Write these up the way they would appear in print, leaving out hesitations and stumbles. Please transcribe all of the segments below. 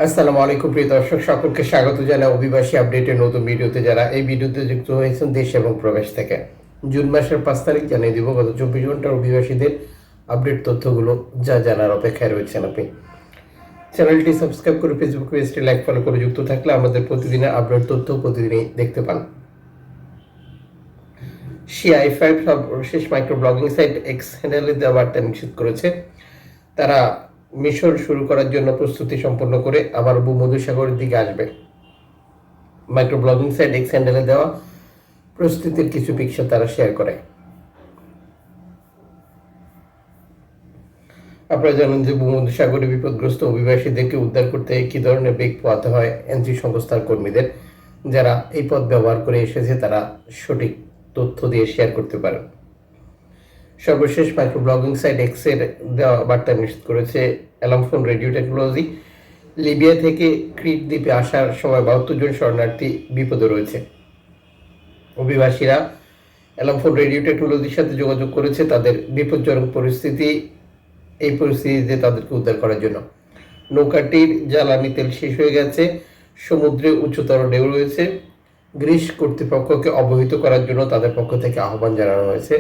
আসসালামু আলাইকুম প্রিয় দর্শক, সকলকে স্বাগত জানাই অভিবাসী আপডেটের নতুন ভিডিওতে। যারা এই ভিডিওতে যুক্ত হয়েছেন দেশ এবং প্রবাস থেকে, জুন মাসের 5 তারিখ জানিয়ে দিব গত 24 ঘন্টার অভিবাসীদের আপডেট তথ্যগুলো যা জানার অপেক্ষায় রয়েছেন আপনি। চ্যানেলটি সাবস্ক্রাইব করে ফেসবুক পেজটি লাইক ফলো করে যুক্ত থাকলে আমাদের প্রতিদিনের আপডেট তথ্য প্রতিদিনই দেখতে পান। CI5 সর্বশেষ মাইক্রো ব্লগিং সাইট এক্স হ্যান্ডেলে দেওয়া বার্তা নিশ্চিত করেছে তারা মিশন শুরু করার জন্য প্রস্তুতি সম্পন্ন করে আবার ভূমধ্যসাগরের দিকে আসবে। মাইক্রো ব্লগিং সাইট এক্স হ্যান্ডেলে দেওয়া প্রস্তুতির কিছু পিকচার তারা শেয়ার করে। আপনারা জানেন যে ভূমধ্যসাগরে বিপদগ্রস্ত অভিবাসীদেরকে উদ্ধার করতে কী ধরনের বেগ পোহাতে হয় এনজি সংস্থার কর্মীদের। যারা এই পথ ব্যবহার করে এসেছে তারা সঠিক তথ্য দিয়ে শেয়ার করতে পারে। সর্বশেষ মাইক্রো ব্লগিং সাইট এক্সের দেওয়া বার্তা নিশ্চিত করেছে অ্যালামফোন রেডিও টেকনোলজি লিবিয়া থেকে ক্রিট দ্বীপে আসার সময় 72 জন শরণার্থী বিপদে রয়েছে। অভিবাসীরা অ্যালামফোন রেডিও টেকনোলজির সাথে যোগাযোগ করেছে তাদের বিপজ্জনক পরিস্থিতিতে তাদেরকে উদ্ধার করার জন্য। নৌকাটির জ্বালানি তেল শেষ হয়ে গেছে, সমুদ্রে উচ্চতর ঢেউ রয়েছে। গ্রিস কর্তৃপক্ষকে অবহিত করার জন্য তাদের পক্ষ থেকে আহ্বান জানানো হয়েছে।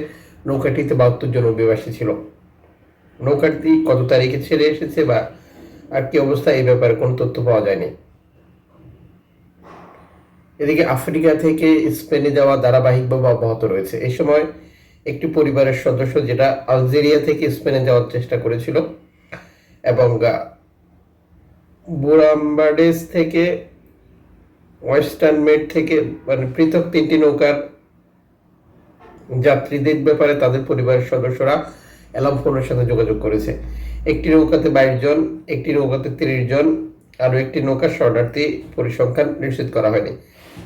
নৌকাটিতে 72 জন অভিবাসী ছিল। নৌকাটি কত তারিখে ছেড়ে এসেছে বা আর কি অবস্থা এই ব্যাপারে কোনো তথ্য পাওয়া যায়নি। এদিকে আফ্রিকা থেকে স্পেনে যাওয়া ধারাবাহিকভাবে অব্যাহত রয়েছে। এই সময় একটি পরিবারের সদস্য যেটা আলজেরিয়া থেকে স্পেনে যাওয়ার চেষ্টা করেছিল এবং বুরাম্বাডেস থেকে ওয়েস্টার্ন মেড থেকে মানে পৃথক 3টি নৌকার যাত্রীদের ব্যাপারে তাদের পরিবারের সদস্যরা অ্যালামফোনের সাথে যোগাযোগ করেছে। একটি নৌকাতে 22 জন, একটি নৌকাতে 30 জন, আরও একটি নৌকার শরণার্থী পরিসংখ্যান নিশ্চিত করা হয়নি।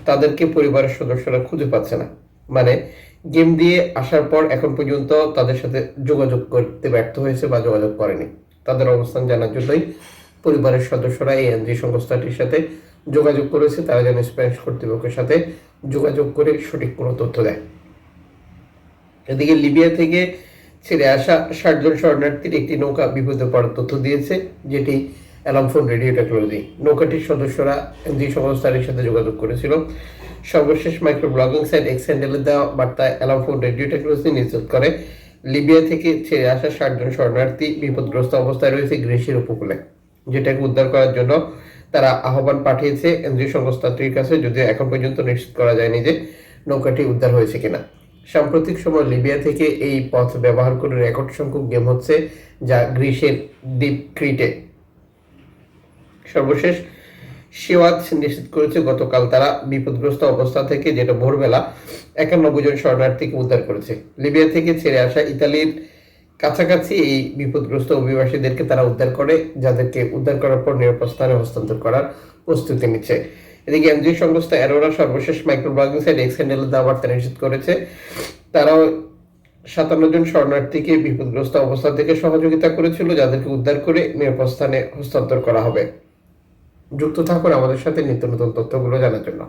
তাদেরকে পরিবারের সদস্যরা খুঁজে পাচ্ছে না, মানে গেম দিয়ে আসার পর এখন পর্যন্ত তাদের সাথে যোগাযোগ করতে ব্যর্থ হয়েছে বা যোগাযোগ করেনি। তাদের অবস্থান জানার জন্যই পরিবারের সদস্যরা এই এনজি সংস্থাটির সাথে যোগাযোগ করেছে। তারা যেন স্প্যানিশ কর্তৃপক্ষের সাথে যোগাযোগ করে সঠিক কোনো তথ্য দেয়। এদিকে লিবিয়া থেকে ছেড়ে আসা 60 জন শরণার্থীর একটি নৌকা বিপদে পড়ার তথ্য দিয়েছে, যেটি অ্যালামফোন রেডিও টেকনোলজি। নৌকাটির সদস্যরা এনজি সংস্থার সাথে যোগাযোগ করেছিল। সর্বশেষ মাইক্রো ব্লগিং সাইট এক্স হ্যান্ডেলে দেওয়া বার্তায় অ্যালামফোন রেডিও টেকনোলজি নিশ্চিত করে লিবিয়া থেকে ছেড়ে আসা 60 জন শরণার্থী বিপদগ্রস্ত অবস্থায় রয়েছে গ্রিসের উপকূলে, যেটাকে উদ্ধার করার জন্য তারা আহ্বান পাঠিয়েছে এনজি সংস্থাটির কাছে, যদিও এখন পর্যন্ত নিশ্চিত করা যায়নি যে নৌকাটি উদ্ধার হয়েছে কিনা। সাম্প্রতিক সময় লিবিয়া থেকে এই পথ ব্যবহার করে রেকর্ড সংখ্যক গেম হচ্ছে, যা গ্রিসের দ্বীপ ক্রিটে। সর্বশেষ সিওয়াজ নিশ্চিত করেছে গতকাল তারা বিপদগ্রস্ত অবস্থা থেকে, যেটা ভোরবেলা, 91 জন শরণার্থীকে উদ্ধার করেছে। লিবিয়া থেকে ছেড়ে আসা ইতালির কাছাকাছি এই বিপদগ্রস্ত অভিবাসীদেরকে তারা উদ্ধার করে, যাদেরকে উদ্ধার করার পর নিরাপদ স্থানে হস্তান্তর করার প্রস্তুতি নিচ্ছে। এদিকে এনজি সংস্থা অ্যারোরা সর্বশেষ মাইক্রো ব্লগিং সাইট এক্স হ্যান্ডেলে দেওয়া বার্তা নিশ্চিত করেছে তারাও 57 জন শরণার্থীকে বিপদগ্রস্ত অবস্থা থেকে সহযোগিতা করেছিল, যাদেরকে উদ্ধার করে নিরাপদ স্থানে হস্তান্তর করা হবে। যুক্ত থাকুন আমাদের সাথে নিত্য নতুন তথ্যগুলো জানার জন্য।